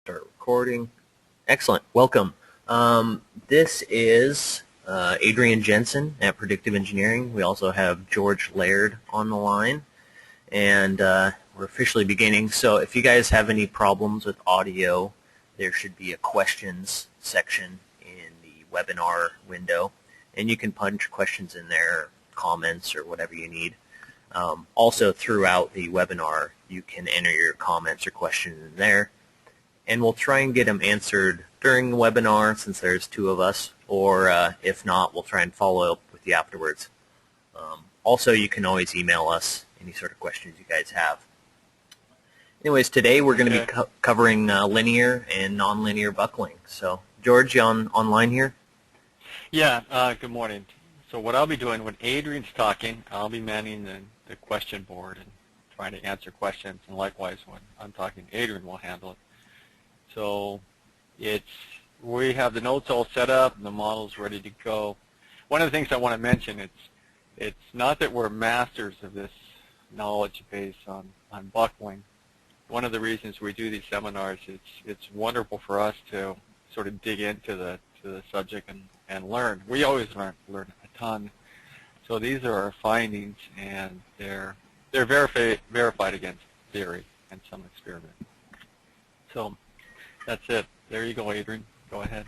Start recording. Excellent. Welcome. This is Adrian Jensen at Predictive Engineering. We also have George Laird on the line, and we're officially beginning. So if you guys have any problems with audio, there should be a questions section in the webinar window, and you can punch questions in there, comments, or whatever you need. Also, throughout the webinar, you can enter your comments or questions in there, and we'll try and get them answered during the webinar since there's two of us, or if not, we'll try and follow up with you afterwards. Also, you can always email us any sort of questions you guys have. Anyways, today we're going to be covering linear and nonlinear buckling. So, George, you online here? Yeah, good morning. So what I'll be doing when Adrian's talking, I'll be manning the question board and trying to answer questions, and likewise when I'm talking, Adrian will handle it. So we have the notes all set up and the model's ready to go. One of the things I want to mention, it's not that we're masters of this knowledge base on buckling. One of the reasons we do these seminars, it's wonderful for us to sort of dig into the subject and learn. We always learn a ton. So these are our findings, and they're verified against theory and some experiment. So that's it. There you go, Adrian. Go ahead.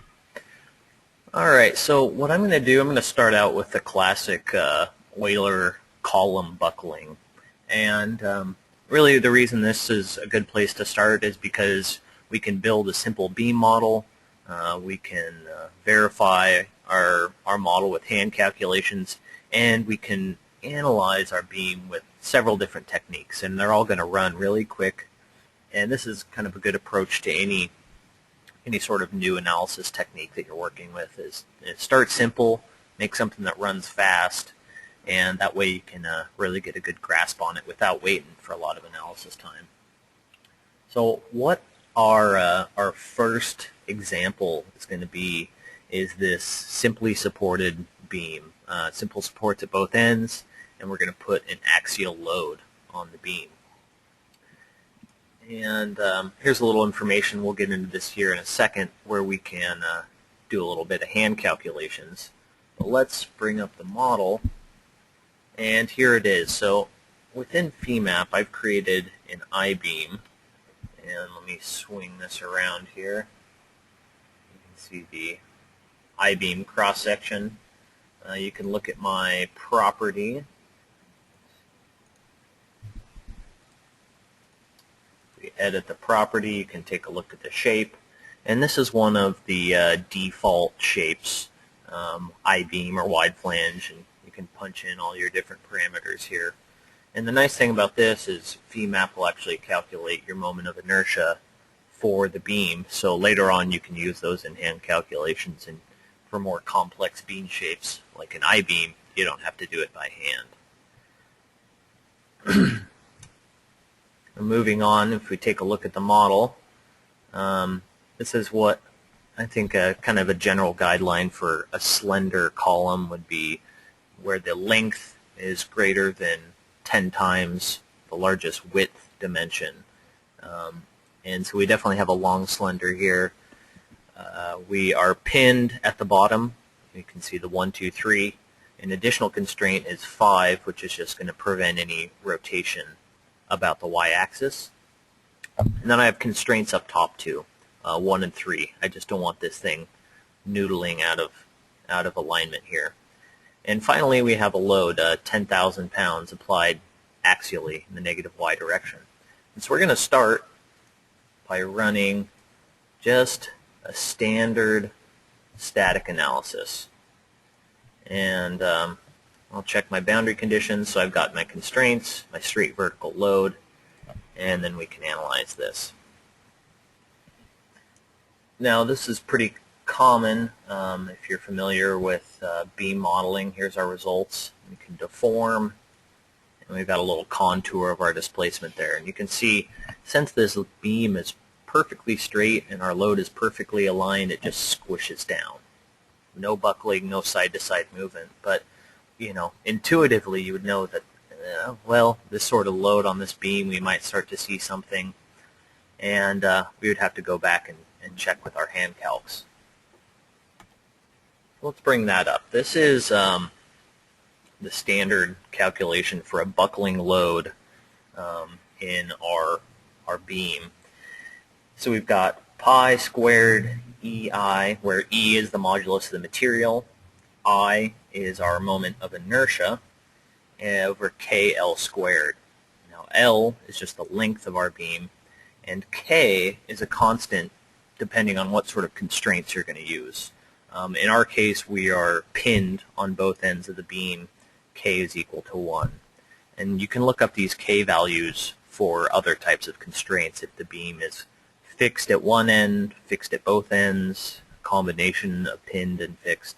All right. So what I'm going to do, I'm going to start out with the classic Euler column buckling. And really the reason this is a good place to start is because we can build a simple beam model. We can verify our model with hand calculations, and we can analyze our beam with several different techniques, and they're all going to run really quick. And this is kind of a good approach to any sort of new analysis technique that you're working with. Is start simple, make something that runs fast, and that way you can really get a good grasp on it without waiting for a lot of analysis time. So what our first example is going to be is this simply supported beam. Simple supports at both ends, and we're going to put an axial load on the beam. And here's a little information. We'll get into this here in a second where we can do a little bit of hand calculations. But let's bring up the model, and here it is. So within FEMAP, I've created an I-beam. And let me swing this around here. You can see the I-beam cross-section. You can look at my property. If we edit the property, you can take a look at the shape. And this is one of the default shapes, I-beam or wide flange, and you can punch in all your different parameters here. And the nice thing about this is FEMAP will actually calculate your moment of inertia for the beam. So later on you can use those in hand calculations, and for more complex beam shapes like an I-beam, you don't have to do it by hand. Moving on, if we take a look at the model, this is what I think kind of a general guideline for a slender column would be, where the length is greater than 10 times the largest width dimension. And so we definitely have a long slender here. We are pinned at the bottom. You can see the 1, 2, 3. An additional constraint is 5, which is just going to prevent any rotation about the y-axis. And then I have constraints up top too, 1 and 3. I just don't want this thing noodling out of alignment here. And finally, we have a load, 10,000 pounds applied axially in the negative y direction. And so we're going to start by running just a standard static analysis. And I'll check my boundary conditions. So I've got my constraints, my straight vertical load, and then we can analyze this. Now, this is pretty common if you're familiar with beam modeling. Here's our results. We can deform, and we've got a little contour of our displacement there. And you can see, since this beam is perfectly straight and our load is perfectly aligned, it just squishes down. No buckling, no side-to-side movement. But, you know, intuitively you would know that, well, this sort of load on this beam, we might start to see something. and we would have to go back and check with our hand calcs. Let's bring that up. This is the standard calculation for a buckling load in our beam. So we've got pi squared EI, where E is the modulus of the material, I is our moment of inertia, over KL squared. Now L is just the length of our beam, and K is a constant depending on what sort of constraints you're going to use. In our case, we are pinned on both ends of the beam. K is equal to 1. And you can look up these K values for other types of constraints if the beam is fixed at one end, fixed at both ends, a combination of pinned and fixed.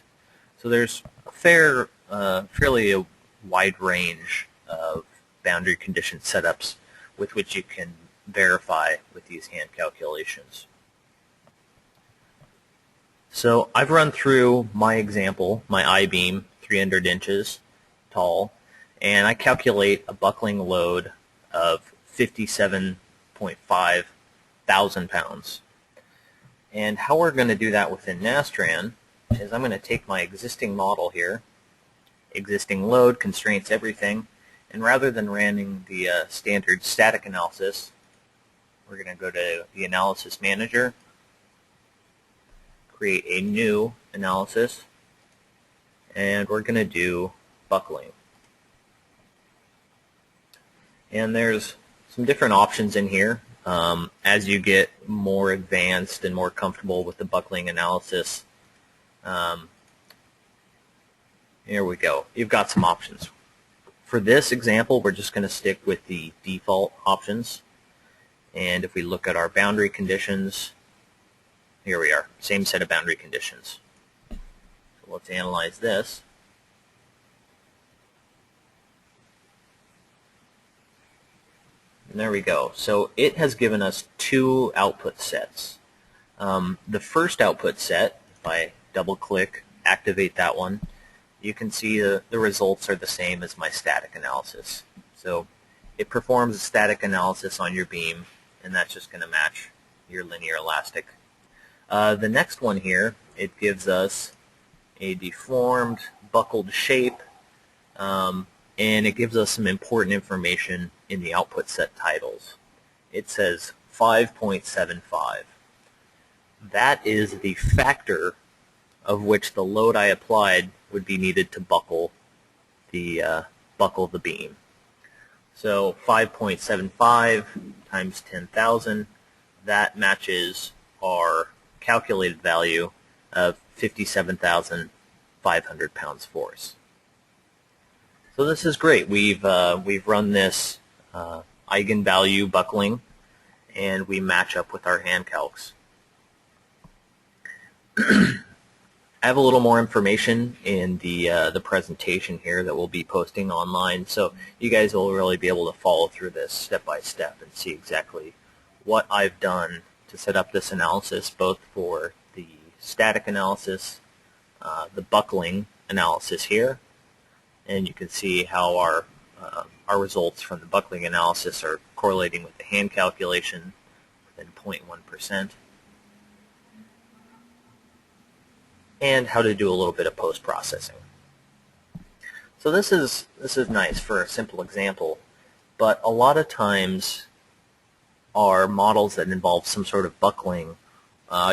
So there's a fairly a wide range of boundary condition setups with which you can verify with these hand calculations. So I've run through my example, my I-beam, 300 inches tall, and I calculate a buckling load of 57.5 thousand pounds. And how we're going to do that within Nastran is I'm going to take my existing model here, existing load, constraints, everything, and rather than running the standard static analysis, we're going to go to the Analysis Manager, create a new analysis, and we're going to do buckling. And there's some different options in here. As you get more advanced and more comfortable with the buckling analysis, here we go. You've got some options. For this example, we're just going to stick with the default options. And if we look at our boundary conditions, here we are, same set of boundary conditions. So let's analyze this. And there we go. So it has given us two output sets. The first output set, if I double-click, activate that one, you can see the results are the same as my static analysis. So it performs a static analysis on your beam, and that's just going to match your linear elastic. The next one here, it gives us a deformed, buckled shape, and it gives us some important information in the output set titles. It says 5.75. That is the factor of which the load I applied would be needed to buckle the beam. So 5.75 times 10,000, that matches our calculated value of 57,500 pounds force. So this is great. We've run this eigenvalue buckling, and we match up with our hand calcs. I have a little more information in the presentation here that we'll be posting online, so you guys will really be able to follow through this step by step and see exactly what I've done to set up this analysis, both for the static analysis, the buckling analysis here, and you can see how our results from the buckling analysis are correlating with the hand calculation within 0.1%, and how to do a little bit of post-processing. So this is nice for a simple example, but a lot of times our models that involve some sort of buckling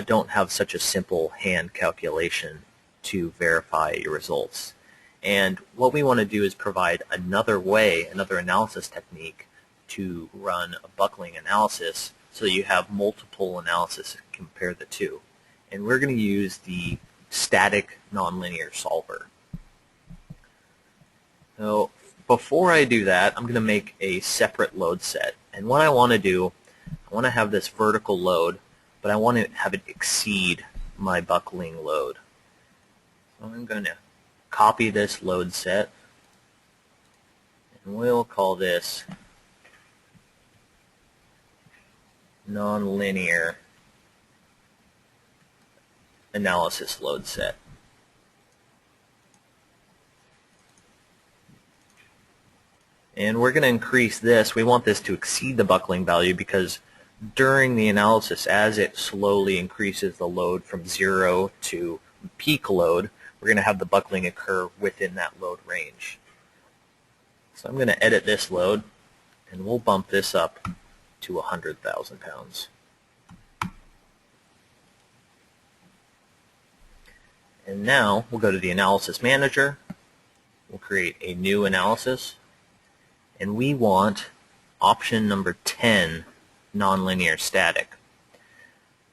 don't have such a simple hand calculation to verify your results. And what we want to do is provide another way, another analysis technique to run a buckling analysis so that you have multiple analysis to compare the two. And we're going to use the static nonlinear solver. So before I do that, I'm going to make a separate load set. And what I want to do, I want to have this vertical load, but I want to have it exceed my buckling load. So I'm going to copy this load set, and we'll call this nonlinear analysis load set. And we're going to increase this. We want this to exceed the buckling value because during the analysis, as it slowly increases the load from 0 to peak load, we're going to have the buckling occur within that load range. So I'm going to edit this load, and we'll bump this up to 100,000 pounds. And now we'll go to the Analysis Manager. We'll create a new analysis, and we want option number 10, nonlinear static.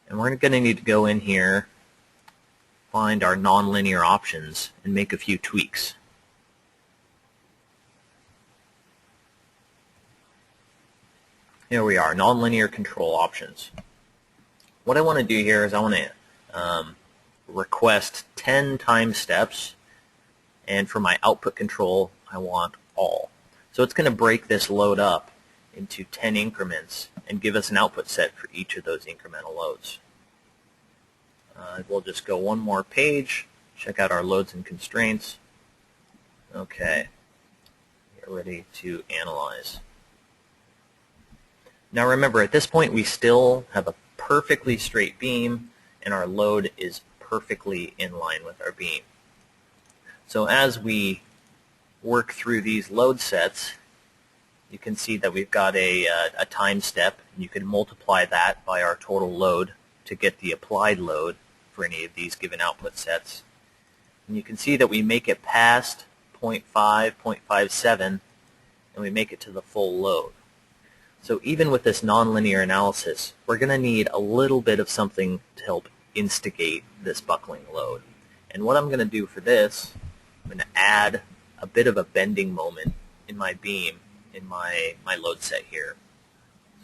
And we're going to need to go in here, find our nonlinear options, and make a few tweaks. Here we are, nonlinear control options. What I want to do here is I want to request 10 time steps, and for my output control I want all. So it's going to break this load up into 10 increments and give us an output set for each of those incremental loads. We'll just go one more page, check out our loads and constraints. Okay, get ready to analyze. Now remember, at this point we still have a perfectly straight beam, and our load is perfectly in line with our beam. So as we work through these load sets, you can see that we've got a time step, and you can multiply that by our total load to get the applied load for any of these given output sets. And you can see that we make it past 0.5, 0.57, and we make it to the full load. So even with this nonlinear analysis, we're going to need a little bit of something to help instigate this buckling load. And what I'm going to do for this, I'm going to add a bit of a bending moment in my beam in my load set here.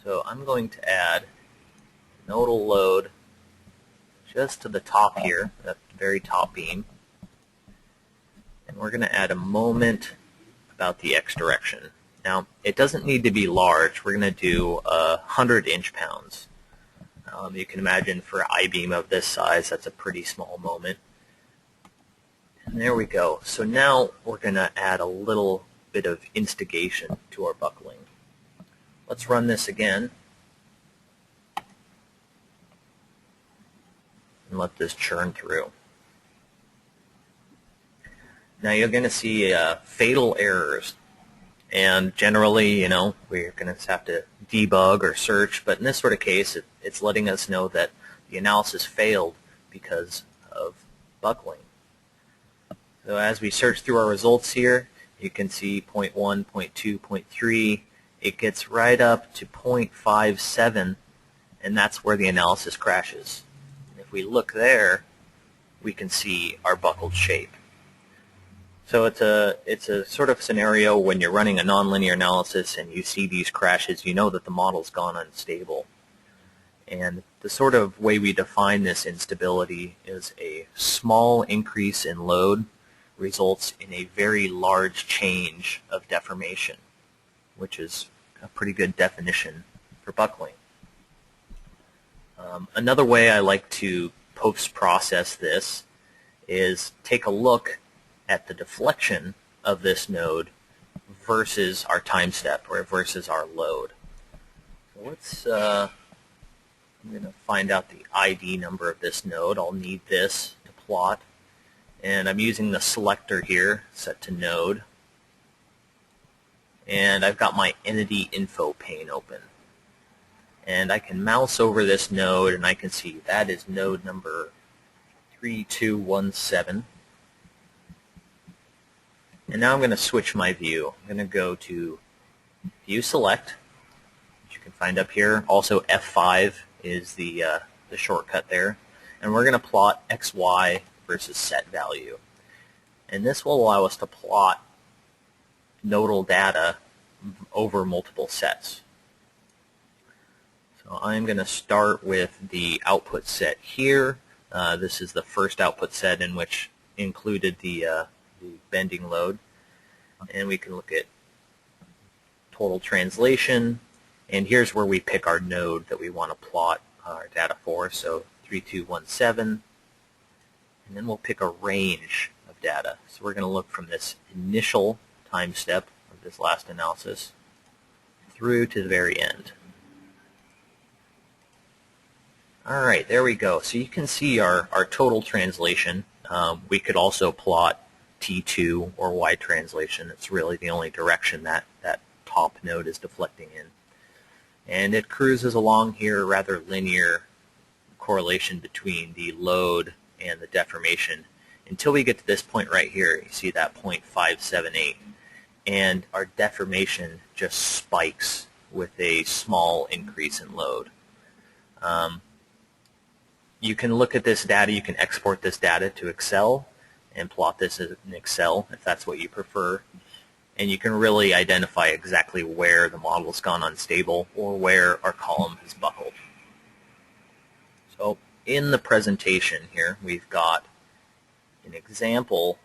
So I'm going to add nodal load just to the top here, that very top beam. And we're going to add a moment about the x direction. Now, it doesn't need to be large. We're going to do 100 inch-pounds. You can imagine for an I-beam of this size, that's a pretty small moment. And there we go. So now we're going to add a little bit of instigation to our buckling. Let's run this again. And let this churn through. Now you're going to see fatal errors. And generally, we're going to have to debug or search, but in this sort of case, it's letting us know that the analysis failed because of buckling. So as we search through our results here, you can see 0.1, 0.2, 0.3. It gets right up to 0.57, and that's where the analysis crashes. And if we look there, we can see our buckled shape. So it's a sort of scenario when you're running a nonlinear analysis and you see these crashes, you know that the model's gone unstable. And the sort of way we define this instability is a small increase in load results in a very large change of deformation, which is a pretty good definition for buckling. Another way I like to post-process this is take a look at the deflection of this node versus our time step or versus our load. So let's, I'm going to find out the ID number of this node. I'll need this to plot. And I'm using the selector here, set to node. And I've got my entity info pane open. And I can mouse over this node and I can see that is node number 3217. And now I'm going to switch my view. I'm going to go to View Select, which you can find up here. Also F5 is the shortcut there. And we're going to plot XY versus set value. And this will allow us to plot nodal data over multiple sets. So I'm going to start with the output set here. This is the first output set in which included the bending load, and we can look at total translation, and here's where we pick our node that we want to plot our data for, so 3217, and then we'll pick a range of data. So we're going to look from this initial time step of this last analysis through to the very end. All right, there we go. So you can see our total translation. We could also plot T2 or Y translation. It's really the only direction that top node is deflecting in. And it cruises along here, rather linear correlation between the load and the deformation until we get to this point right here. You see that 0.578. And our deformation just spikes with a small increase in load. You can look at this data, you can export this data to Excel and plot this in Excel if that's what you prefer. And you can really identify exactly where the model's gone unstable or where our column has buckled. So in the presentation here, we've got an example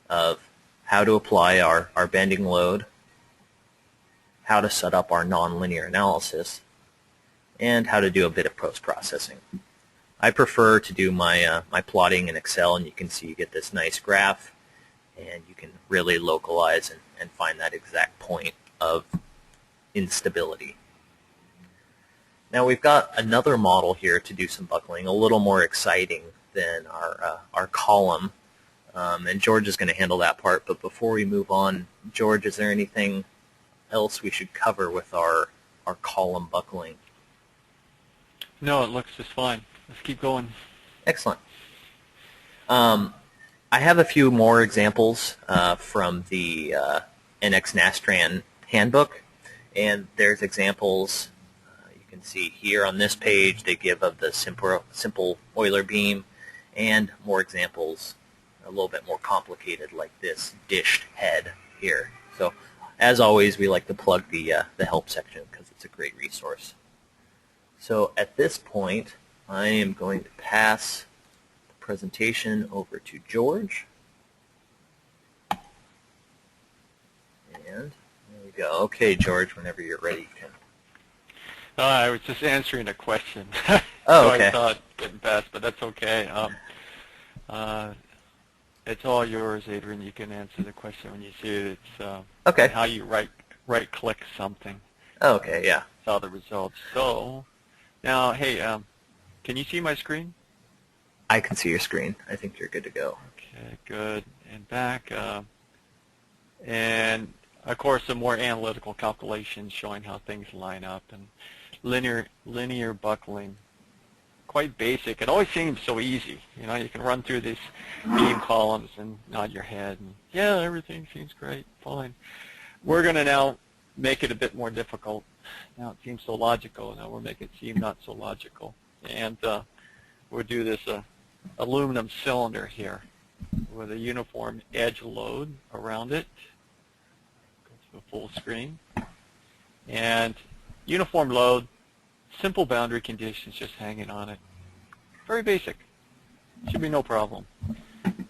of how to apply our bending load, how to set up our nonlinear analysis, and how to do a bit of post-processing. I prefer to do my plotting in Excel, and you can see you get this nice graph, and you can really localize and find that exact point of instability. Now we've got another model here to do some buckling, a little more exciting than our column, and George is going to handle that part. But before we move on, George, is there anything else we should cover with our column buckling? No, it looks just fine. Let's keep going. Excellent. I have a few more examples from the NX Nastran handbook, and there's examples you can see here on this page. They give of the simple Euler beam, and more examples a little bit more complicated, like this dished head here. So as always, we like to plug the help section because it's a great resource. So at this point, I am going to pass the presentation over to George. And there we go. Okay, George, whenever you're ready, you can. I was just answering a question. Oh, so okay. I thought getting past, but that's okay. It's all yours, Adrian. You can answer the question when you see it. It's Okay. how you right-click something. Oh, okay, yeah. Saw the results. So now, hey, can you see my screen? I can see your screen. I think you're good to go. Okay, good. And back. And, of course, some more analytical calculations showing how things line up. And linear buckling, quite basic. It always seems so easy. You know, you can run through these beam columns and nod your head. And, yeah, everything seems great, fine. We're going to now make it a bit more difficult. Now it seems so logical. Now we'll make it seem not so logical. And we'll do this aluminum cylinder here with a uniform edge load around it. Go to full screen. And uniform load, simple boundary conditions just hanging on it. Very basic. Should be no problem.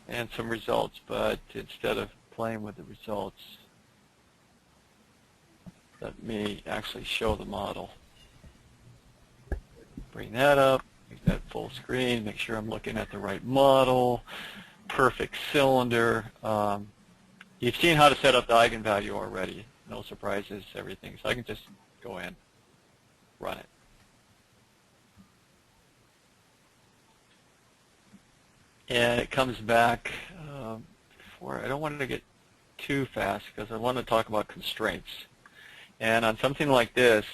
And some results, but instead of playing with the results, let me actually show the model. Bring that up, make that full screen, make sure I'm looking at the right model. Perfect cylinder. You've seen how to set up the eigenvalue already. No surprises, everything. So I can just go in, run it. And it comes back. I don't want to get too fast because I want to talk about constraints. And on something like this,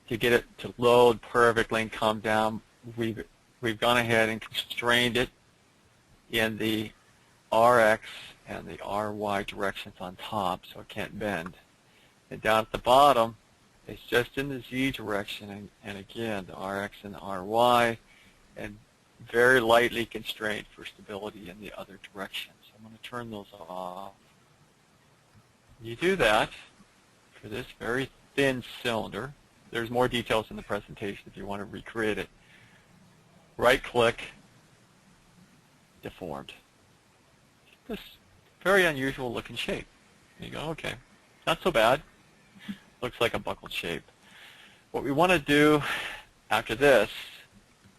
to get it to load perfectly and come down, we've gone ahead and constrained it in the RX and the RY directions on top, so it can't bend. And down at the bottom, it's just in the Z direction, and again, the RX and the RY, and very lightly constrained for stability in the other direction. So I'm going to turn those off. You do that for this very thin cylinder. There's more details in the presentation if you want to recreate it. Right-click, deformed. This very unusual looking shape. You go, okay, not so bad. Looks like a buckled shape. What we want to do after this,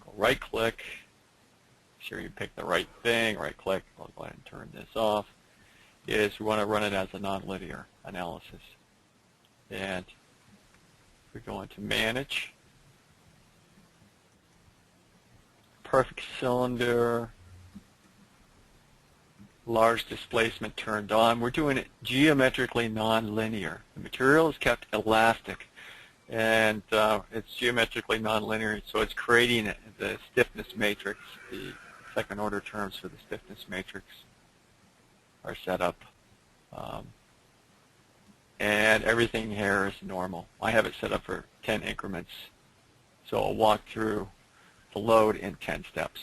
go right-click, make sure you pick the right thing, right-click, I'll go ahead and turn this off, is we want to run it as a nonlinear analysis. And we go into Manage, perfect cylinder, large displacement turned on. We're doing it geometrically nonlinear. The material is kept elastic, and it's geometrically nonlinear, so it's creating the stiffness matrix. The second order terms for the stiffness matrix are set up, and everything here is normal. I have it set up for 10 increments, so I'll walk through the load in 10 steps.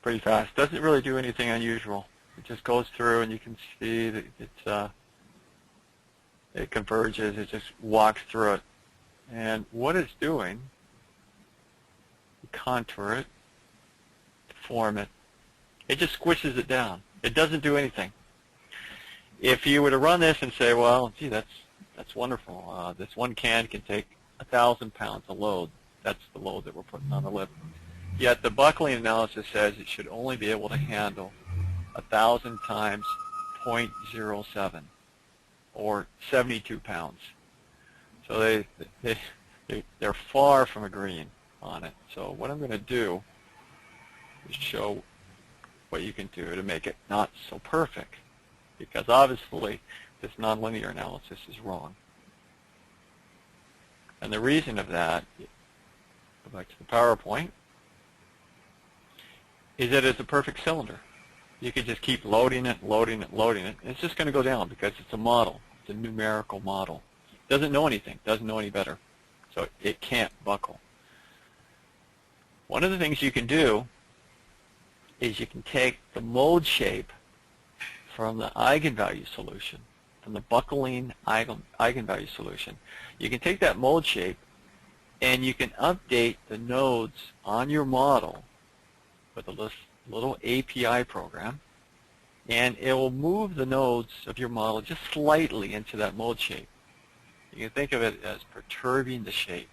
Pretty fast. Doesn't really do anything unusual. It just goes through, and you can see that it converges. It just walks through it. And what it's doing, you contour it, form it. It just squishes it down. It doesn't do anything. If you were to run this and say, well, gee, that's wonderful. This one can take 1,000 pounds of load. That's the load that we're putting on the lip. Yet the buckling analysis says it should only be able to handle 1,000 times 0.07, or 72 pounds. So they're far from agreeing on it. So what I'm going to do is show what you can do to make it not so perfect, because obviously this nonlinear analysis is wrong. And the reason of that, go back to the PowerPoint, is that it's a perfect cylinder. You can just keep loading it, loading it, loading it. It's just going to go down because it's a model. It's a numerical model. It doesn't know anything. Doesn't know any better. So it can't buckle. One of the things you can do is you can take the mold shape from the eigenvalue solution, from the buckling eigenvalue solution. You can take that mold shape and you can update the nodes on your model with a little API program, and it will move the nodes of your model just slightly into that mold shape. You can think of it as perturbing the shape.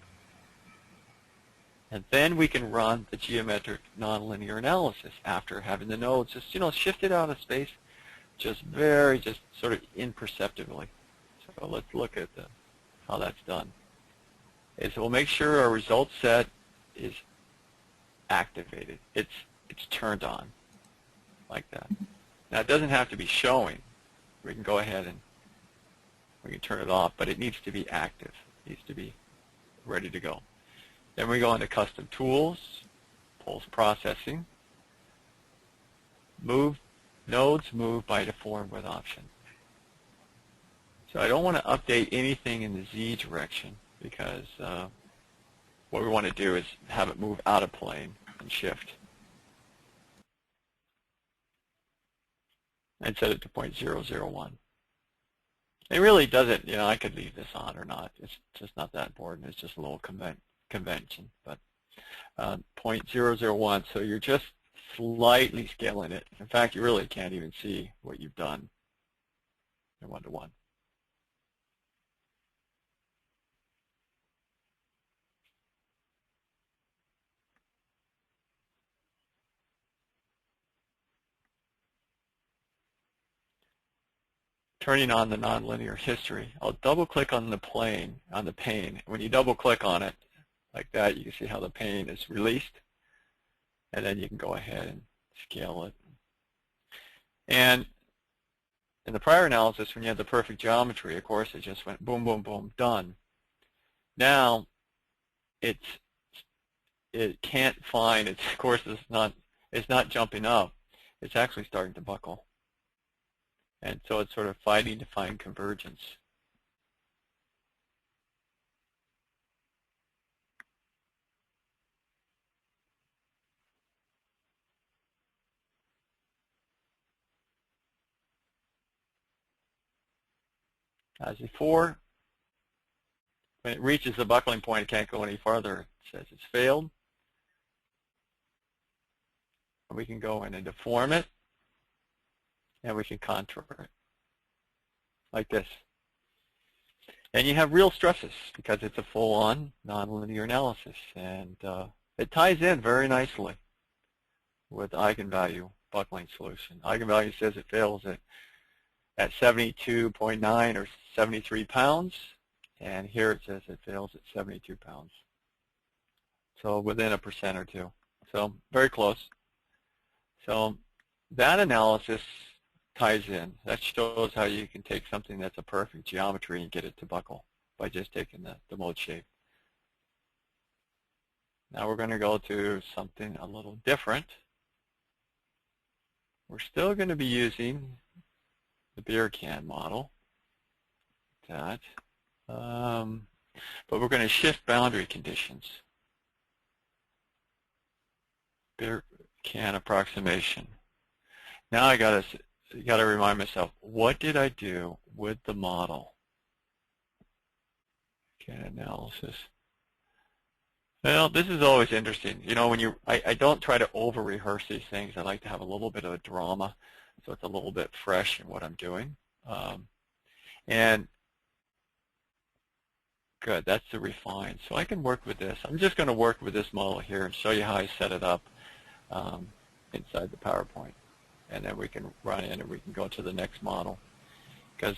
And then we can run the geometric nonlinear analysis after having the nodes just, shifted out of space, just sort of imperceptibly. So let's look at how that's done. So we'll make sure our result set is activated. It's turned on like that. Now it doesn't have to be showing. We can go ahead and we can turn it off, but it needs to be active. It needs to be ready to go. Then we go into custom tools, post processing, nodes move by deform with option. So I don't want to update anything in the Z direction, because what we want to do is have it move out of plane and shift. And set it to 0.001. It really doesn't, I could leave this on or not. It's just not that important. It's just a little convention. But 0.001, so you're just slightly scaling it. In fact, you really can't even see what you've done in 1-to-1. Turning on the nonlinear history, I'll double-click on the pane. When you double-click on it like that, you can see how the pane is released, and then you can go ahead and scale it. And in the prior analysis, when you had the perfect geometry, of course, it just went boom, boom, boom, done. Now, it can't find. Of course, it's not jumping up. It's actually starting to buckle. And so it's sort of fighting to find convergence. As before, when it reaches the buckling point, it can't go any farther. It says it's failed. And we can go in and deform it, and we can contour it like this. And you have real stresses because it's a full-on nonlinear analysis. And it ties in very nicely with eigenvalue buckling solution. Eigenvalue says it fails at at 72.9 or 73 pounds, and here it says it fails at 72 pounds. So within 1% or 2. So very close. So that analysis ties in. That shows how you can take something that's a perfect geometry and get it to buckle by just taking the mode shape. Now we're going to go to something a little different. We're still going to be using the beer can model, but we're going to shift boundary conditions. Beer can approximation. Now I got to remind myself, what did I do with the model? Can analysis. Well, this is always interesting. You know, when I don't try to over-rehearse these things. I like to have a little bit of a drama, so it's a little bit fresh in what I'm doing. And good, that's the refine. So I can work with this. I'm just going to work with this model here and show you how I set it up inside the PowerPoint. And then we can run in and we can go to the next model. Because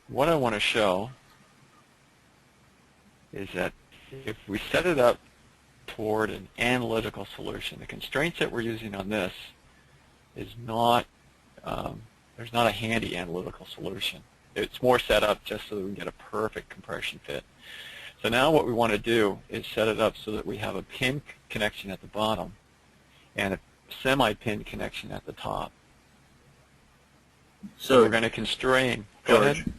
what I want to show is that if we set it up toward an analytical solution, the constraints that we're using on this is not, there's not a handy analytical solution. It's more set up just so that we can get a perfect compression fit. So now what we want to do is set it up so that we have a pin connection at the bottom and a semi-pin connection at the top. So we're going to constrain. Go ahead.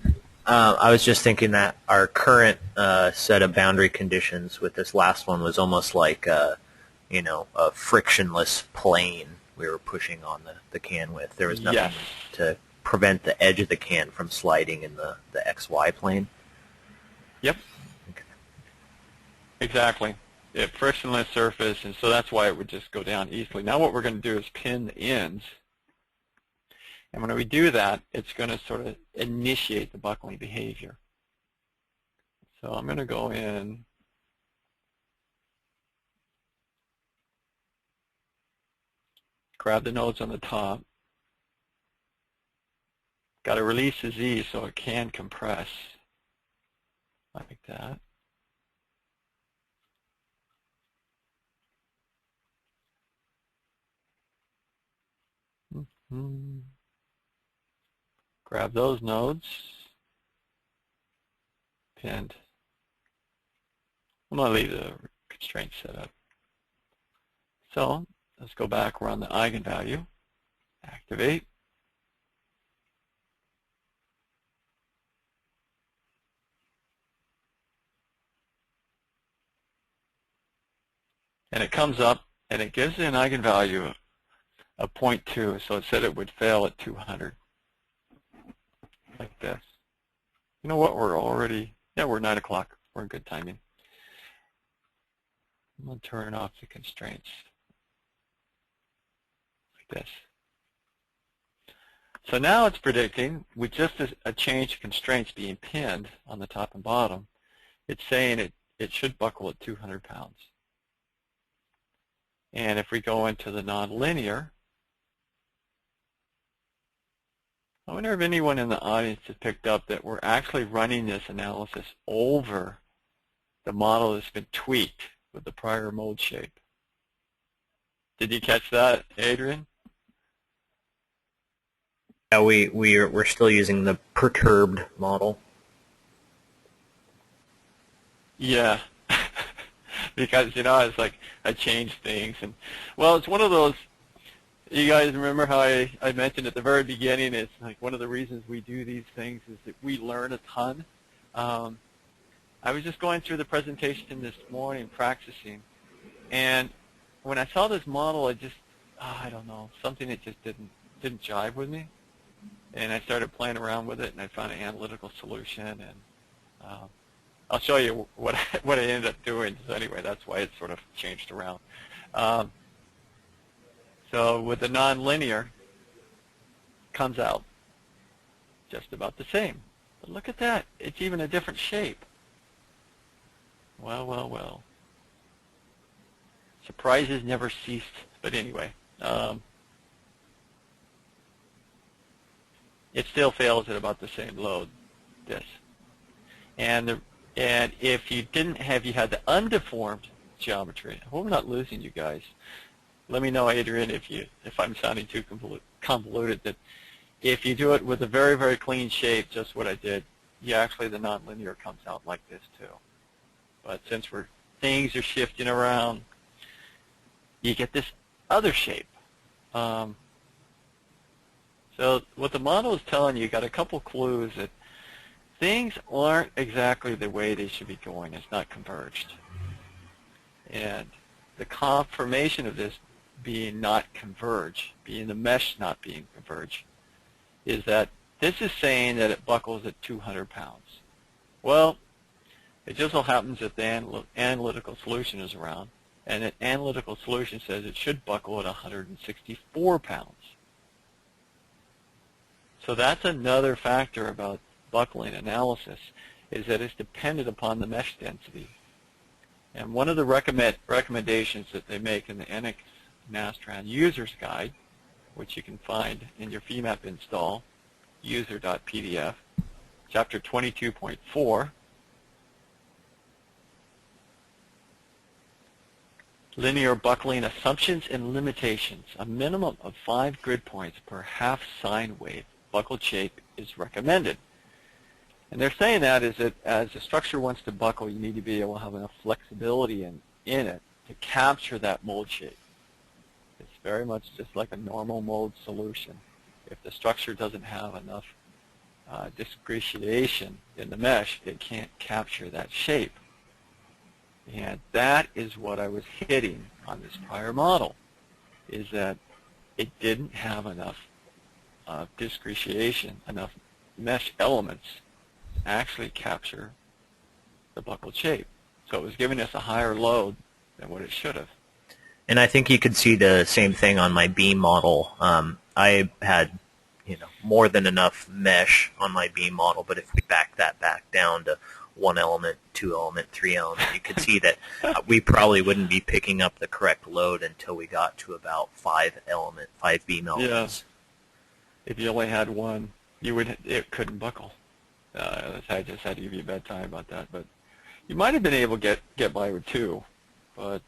I was just thinking that our current set of boundary conditions with this last one was almost like a frictionless plane we were pushing on the can with. There was nothing to prevent the edge of the can from sliding in the XY plane. Yep. Okay. Exactly. Yeah, frictionless surface, and so that's why it would just go down easily. Now what we're going to do is pin the ends. And when we do that, it's going to sort of initiate the buckling behavior. So I'm going to go in, grab the nodes on the top. Got to release the Z so it can compress like that. Grab those nodes, pinned. I'm going to leave the constraint set up. So let's go back, run the eigenvalue, activate. And it comes up and it gives an eigenvalue of 0.2, so it said it would fail at 200. Like this. You know what, we're 9 o'clock. We're in good timing. I'm going to turn off the constraints. Like this. So now it's predicting, with just a change of constraints being pinned on the top and bottom, it's saying it should buckle at 200 pounds. And if we go into the nonlinear, I wonder if anyone in the audience has picked up that we're actually running this analysis over the model that's been tweaked with the prior mode shape. Did you catch that, Adrian? Yeah, we're still using the perturbed model. Yeah, because it's like I changed things, and well, it's one of those. You guys remember how I mentioned at the very beginning, it's like one of the reasons we do these things is that we learn a ton. I was just going through the presentation this morning, practicing, and when I saw this model, I don't know, something that just didn't jive with me, and I started playing around with it, and I found an analytical solution, and I'll show you what I ended up doing. So anyway, that's why it sort of changed around. So with the nonlinear, comes out just about the same. But look at that. It's even a different shape. Well, well, well. Surprises never ceased. But anyway. it still fails at about the same load, this. And if you had the undeformed geometry, I hope I'm not losing you guys. Let me know, Adrian, if I'm sounding too convoluted, that if you do it with a very, very clean shape, just what I did, actually the nonlinear comes out like this too. But since things are shifting around, you get this other shape. So what the model is telling you, got a couple clues that things aren't exactly the way they should be going. It's not converged. And the confirmation of this being not converge, being the mesh not being converge, is that this is saying that it buckles at 200 pounds. Well, it just so happens that the analytical solution is around, and the analytical solution says it should buckle at 164 pounds. So that's another factor about buckling analysis, is that it's dependent upon the mesh density. And one of the recommendations that they make in the NX Nastran User's Guide, which you can find in your FEMAP install, user.pdf, chapter 22.4, linear buckling assumptions and limitations. A minimum of 5 grid points per half sine wave buckled shape is recommended. And they're saying that is that as the structure wants to buckle, you need to be able to have enough flexibility in it to capture that mold shape. It's very much just like a normal mold solution. If the structure doesn't have enough discretization in the mesh, it can't capture that shape. And that is what I was hitting on this prior model, is that it didn't have enough discretization, enough mesh elements to actually capture the buckled shape. So it was giving us a higher load than what it should have. And I think you could see the same thing on my beam model. I had, more than enough mesh on my beam model, but if we back that back down to 1 element, 2 element, 3 element, you could see that we probably wouldn't be picking up the correct load until we got to about 5 beam elements. Yeah. If you only had one, it couldn't buckle. I just had to give you a bad time about that, but you might have been able to get by with 2, but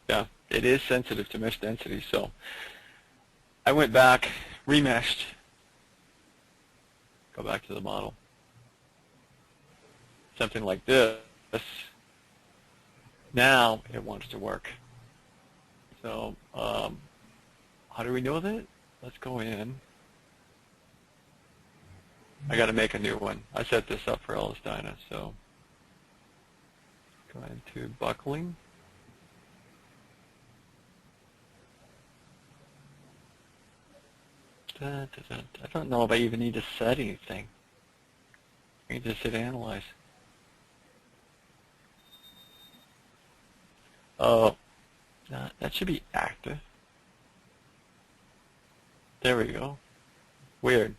yeah, it is sensitive to mesh density. So I went back, remeshed, go back to the model. Something like this. Now it wants to work. So how do we know that? Let's go in. I got to make a new one. I set this up for LS-DYNA, so go into buckling. I don't know if I even need to set anything. I can just hit analyze. Oh, that should be active. There we go. Weird.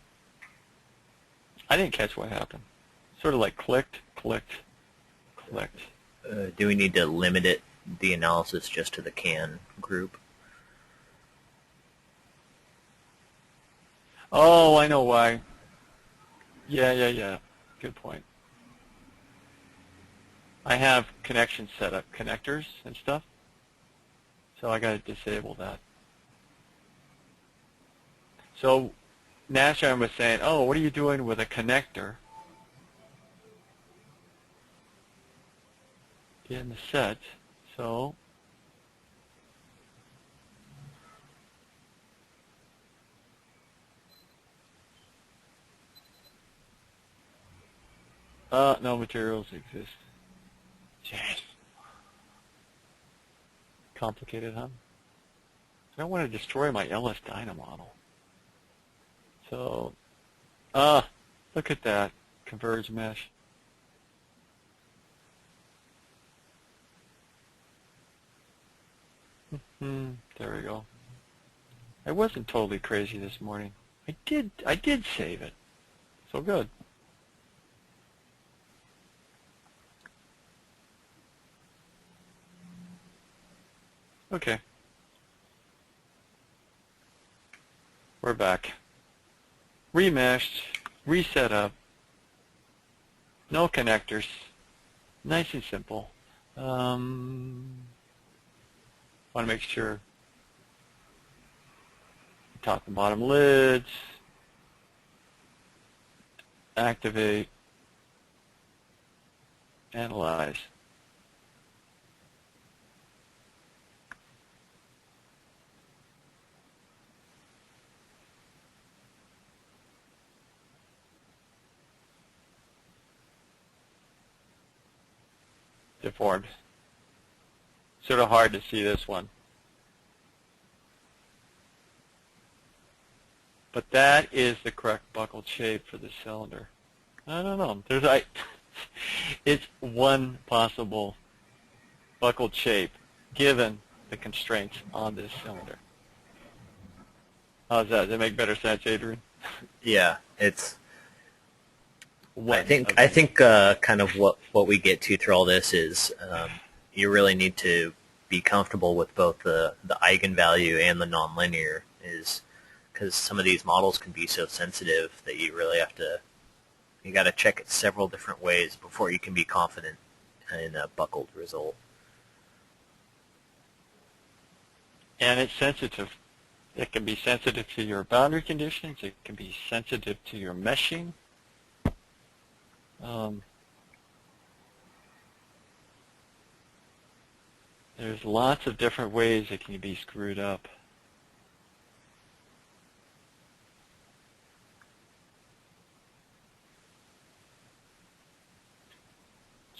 I didn't catch what happened. Sort of like clicked, clicked, clicked. Do we need to limit the analysis just to the CAN group? Oh, I know why. Yeah. Good point. I have connections set up, connectors and stuff, so I got to disable that. So Nastran was saying, oh, what are you doing with a connector in the set? So no materials exist. Jeez. Complicated, huh? I don't want to destroy my LS-DYNA model. So, look at that, converged mesh. There we go. I wasn't totally crazy this morning. I did save it. So good. Okay. We're back. remeshed, reset up, no connectors, nice and simple. Want to make sure top and bottom lids, activate, analyze. Deformed. Sort of hard to see this one. But that is the correct buckled shape for the cylinder. I don't know. It's one possible buckled shape given the constraints on this cylinder. How's that? Does that make better sense, Adrian? Yeah, it's. I think kind of what we get to through all this is you really need to be comfortable with both the eigenvalue and the nonlinear, is because some of these models can be so sensitive that you really have to. You got to check it several different ways before you can be confident in a buckled result. And it's sensitive. It can be sensitive to your boundary conditions. It can be sensitive to your meshing. There's lots of different ways it can be screwed up.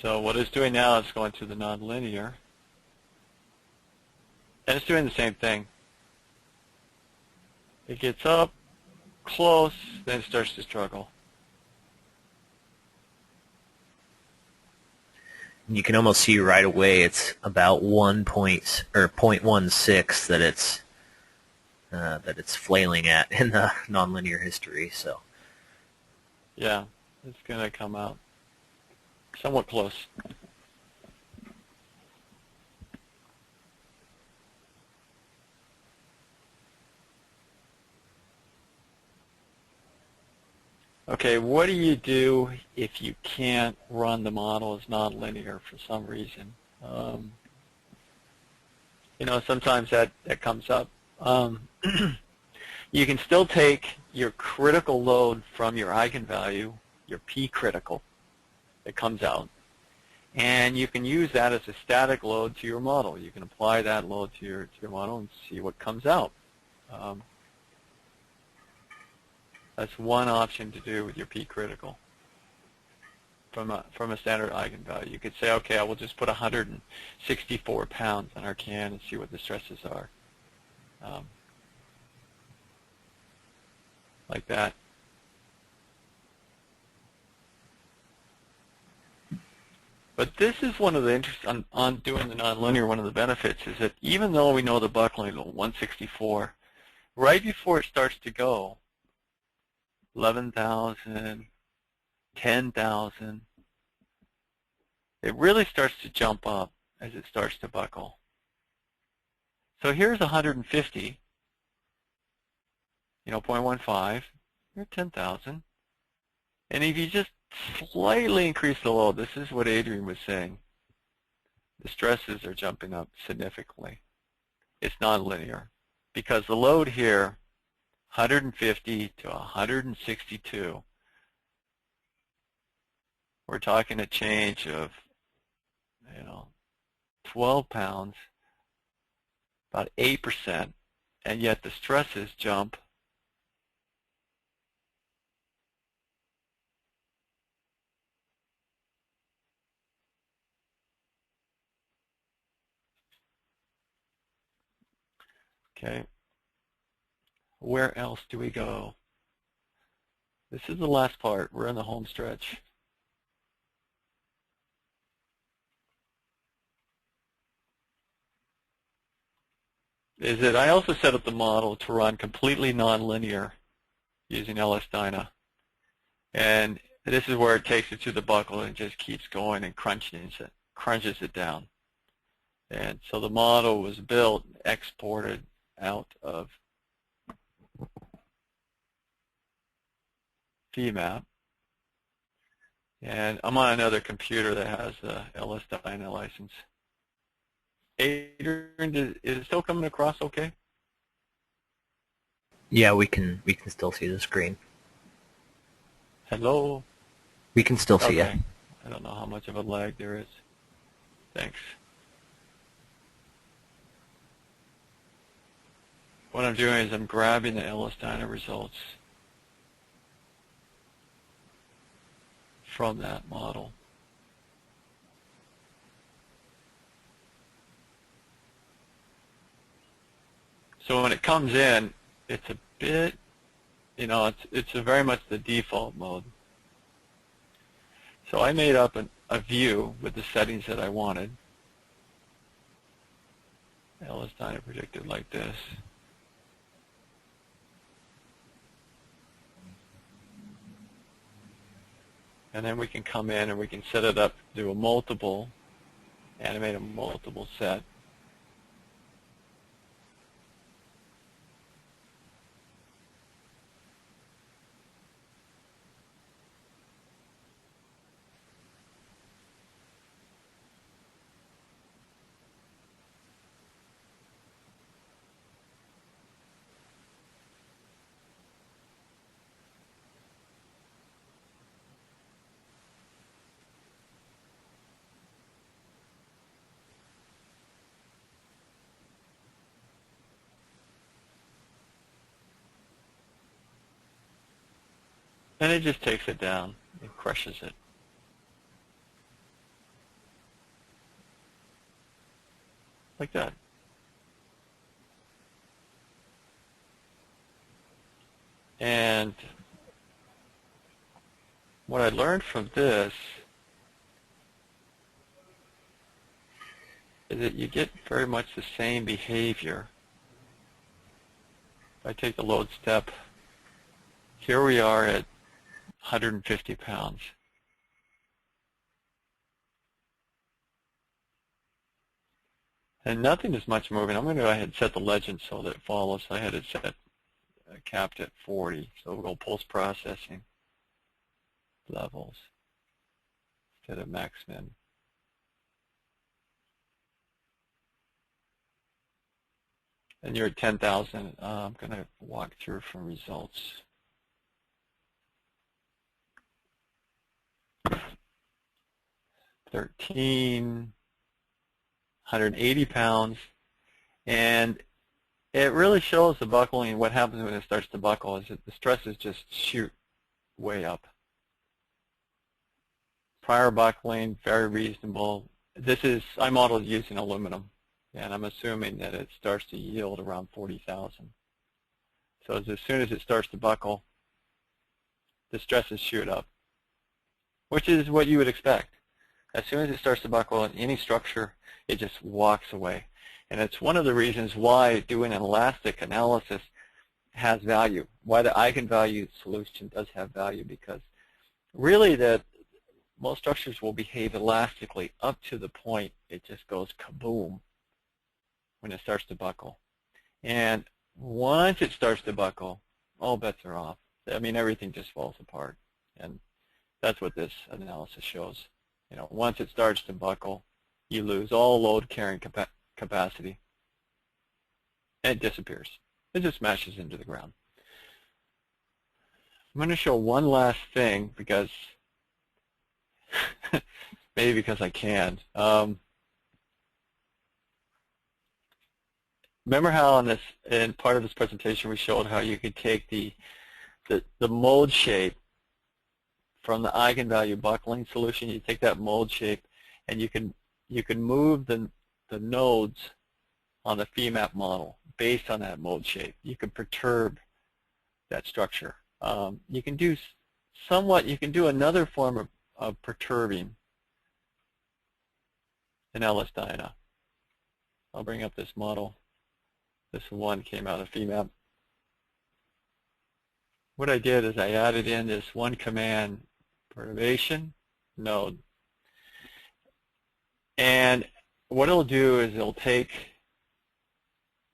So what it's doing now is going to the nonlinear. And it's doing the same thing. It gets up, close, then it starts to struggle. You can almost see right away it's about 0.16 that it's flailing at in the nonlinear history. So yeah, it's going to come out somewhat close. Okay, what do you do if you can't run the model as nonlinear for some reason? Sometimes that comes up. You can still take your critical load from your eigenvalue, your P critical that comes out, and you can use that as a static load to your model. You can apply that load to your model and see what comes out. That's one option to do with your P critical from a standard eigenvalue. You could say, okay, I will just put 164 pounds on our can and see what the stresses are, like that. But this is one of the interests on doing the nonlinear. One of the benefits is that even though we know the buckling is 164, right before it starts to go, 11,000, 10,000, it really starts to jump up as it starts to buckle. So here's 150, 0.15, you're 10,000. And if you just slightly increase the load, this is what Adrian was saying, the stresses are jumping up significantly. It's nonlinear because the load here, 150 to 162, we're talking a change of 12 pounds, about 8%, and yet the stresses jump okay. Where else do we go? This is the last part. We're in the home stretch. I also set up the model to run completely nonlinear using LS-DYNA. And this is where it takes it to the buckle and just keeps going and crunches it down. And so the model was built, exported out of FEMAP. And I'm on another computer that has the LS-DYNA license. Adrian, is it still coming across okay? Yeah, we can still see the screen. Hello? We can still see Okay. you. I don't know how much of a lag there is. Thanks. What I'm doing is I'm grabbing the LS-DYNA results from that model. So when it comes in, it's a bit, it's very much the default mode. So I made up a view with the settings that I wanted. LS-DYNA predicted like this. And then we can come in and we can set it up, do a multiple, animate a multiple set. And it just takes it down. It crushes it. Like that. And what I learned from this is that you get very much the same behavior. If I take the load step, here we are at 150 pounds. And nothing is much moving. I'm going to go ahead and set the legend so that it follows. I had it set capped at 40. So we'll go post-processing levels instead of max min. And you're at 10,000. I'm going to walk through from results. $13, 180 pounds, and it really shows the buckling. What happens when it starts to buckle is that the stresses just shoot way up. Prior buckling, very reasonable. I modeled using aluminum, and I'm assuming that it starts to yield around 40,000. So as soon as it starts to buckle, the stresses shoot up, which is what you would expect. As soon as it starts to buckle in any structure, it just walks away. And it's one of the reasons why doing an elastic analysis has value, why the eigenvalue solution does have value, because really most structures will behave elastically up to the point it just goes kaboom when it starts to buckle. And once it starts to buckle, all bets are off. I mean, everything just falls apart. And that's what this analysis shows. Once it starts to buckle, you lose all load carrying capacity. And it disappears. It just smashes into the ground. I'm going to show one last thing because maybe because I can. Remember how in part of this presentation we showed how you could take the mode shape from the eigenvalue buckling solution. You take that mode shape and you can move the nodes on the FEMAP model based on that mode shape. You can perturb that structure. You can do another form of perturbing in LS-DYNA. I'll bring up this model. This one came out of FEMAP. What I did is I added in this one command, perturbation node. And what it'll do is it'll take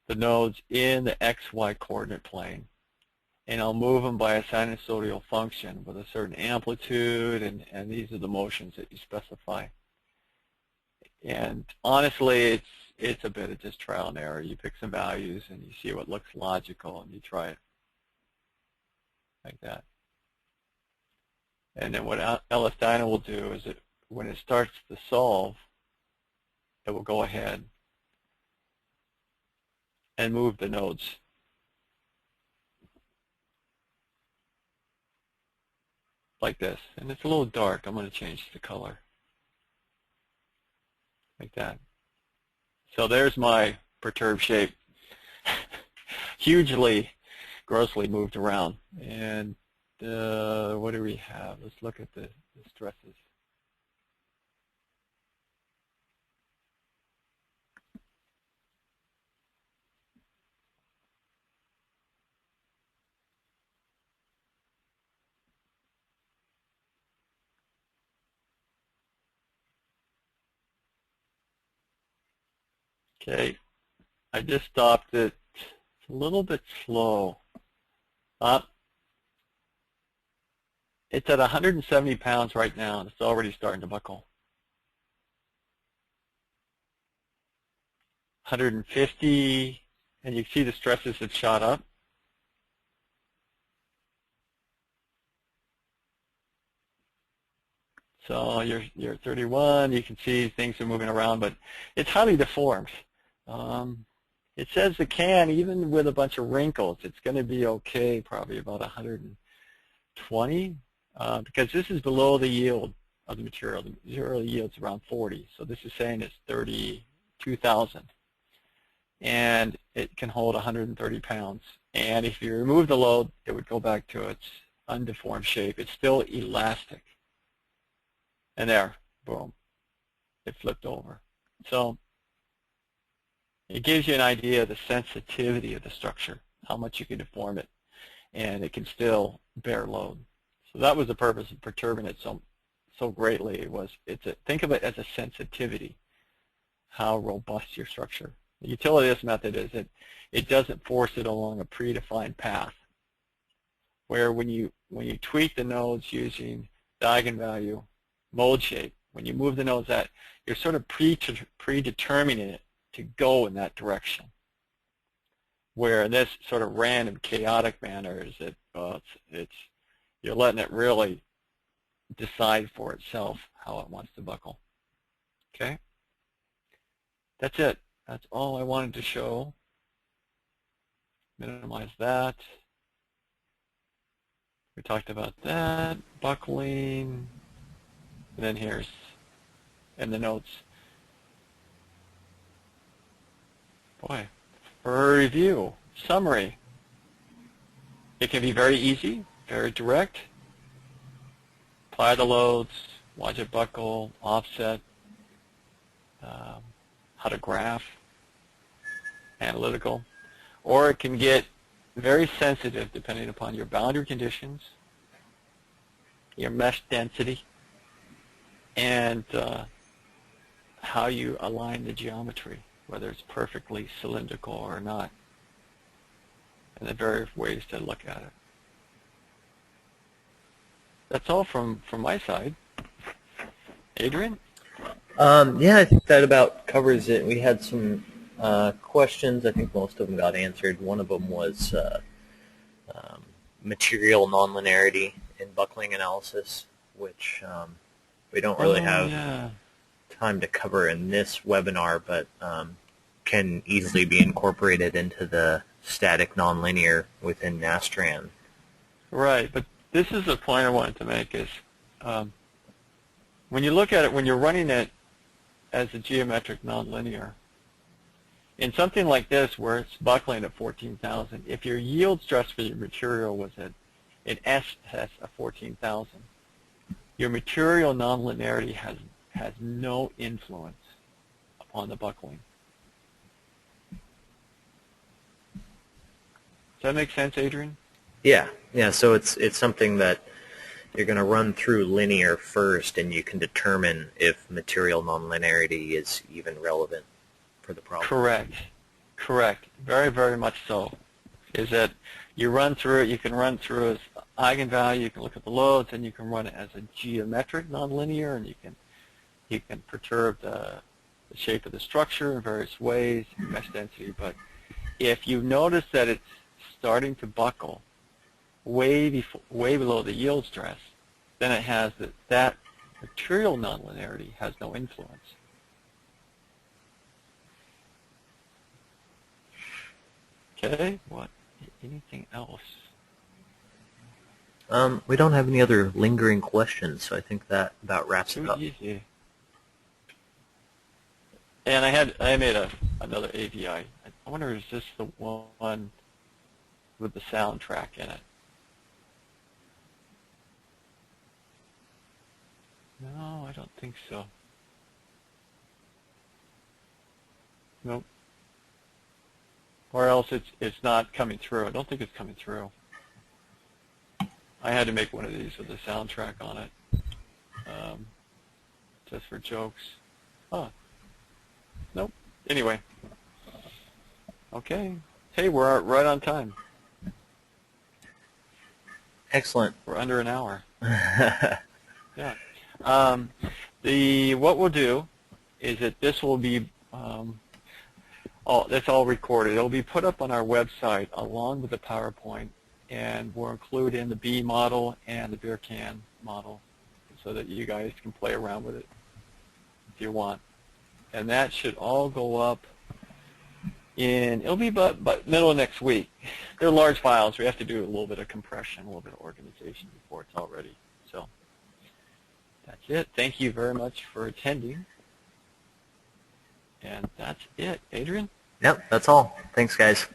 the nodes in the XY coordinate plane, and I'll move them by a sinusoidal function with a certain amplitude, and these are the motions that you specify. And honestly, it's a bit of just trial and error. You pick some values and you see what looks logical and you try it like that. And then what LS-DYNA will do is when it starts to solve, it will go ahead and move the nodes. Like this. And it's a little dark. I'm going to change the color. Like that. So there's my perturbed shape. Hugely, grossly moved around. And what do we have? Let's look at the stresses. Okay, I just stopped it. It's a little bit slow. It's at 170 pounds right now, and it's already starting to buckle. 150, and you see the stresses have shot up. So you're 31. You can see things are moving around, but it's highly deformed. It says it can, even with a bunch of wrinkles, it's going to be okay, probably about 120, because this is below the yield of the material. The material yield's around 40, so this is saying it's 32,000. And it can hold 130 pounds. And if you remove the load, it would go back to its undeformed shape. It's still elastic. And there, boom, it flipped over. So it gives you an idea of the sensitivity of the structure, how much you can deform it, and it can still bear load. So that was the purpose of perturbing it so greatly. Think of it as a sensitivity, how robust your structure. The utility of this method is that it doesn't force it along a predefined path, where when you tweak the nodes using the eigenvalue mode shape, when you move the nodes that, you're sort of predetermining it to go in that direction. Where in this sort of random, chaotic manner is that you're letting it really decide for itself how it wants to buckle. Okay? That's it. That's all I wanted to show. Minimize that. We talked about that, buckling, and then here's in the notes. Boy, for a review, summary. It can be very easy, very direct. Apply the loads, watch it buckle, offset, how to graph, analytical. Or it can get very sensitive depending upon your boundary conditions, your mesh density, and how you align the geometry, whether it's perfectly cylindrical or not, and the various ways to look at it. That's all from my side. Adrian? Yeah, I think that about covers it. We had some questions. I think most of them got answered. One of them was material nonlinearity in buckling analysis, which we don't really have time to cover in this webinar, but can easily be incorporated into the static nonlinear within Nastran. Right, but this is the point I wanted to make is when you look at it, when you're running it as a geometric nonlinear, in something like this where it's buckling at 14,000, if your yield stress for your material was at an S test of 14,000, your material nonlinearity has no influence upon the buckling. Does that make sense, Adrian? Yeah. So it's something that you're going to run through linear first, and you can determine if material nonlinearity is even relevant for the problem. Correct. Very, very much so. Is that you run through it. You can run through as eigenvalue. You can look at the loads, and you can run it as a geometric nonlinear, and you can perturb the shape of the structure in various ways, mesh density. But if you notice that it's starting to buckle way below the yield stress, then it has that material nonlinearity has no influence. Okay, what? Anything else? We don't have any other lingering questions, so I think that about wraps it up. Easy. And I made another AVI. I wonder, is this the one with the soundtrack in it? No, I don't think so. Nope. Or else it's not coming through. I don't think it's coming through. I had to make one of these with a soundtrack on it, just for jokes. Huh. Nope. Anyway. Okay. Hey, we're right on time. Excellent. We're under an hour. Yeah. What we'll do is that this will be that's all recorded. It'll be put up on our website along with the PowerPoint, and we'll include in the B model and the beer can model so that you guys can play around with it if you want. And that should all go up it'll be about middle of next week. They're large files. We have to do a little bit of compression, a little bit of organization before it's all ready. So that's it. Thank you very much for attending. And that's it. Adrian? Yep, that's all. Thanks, guys.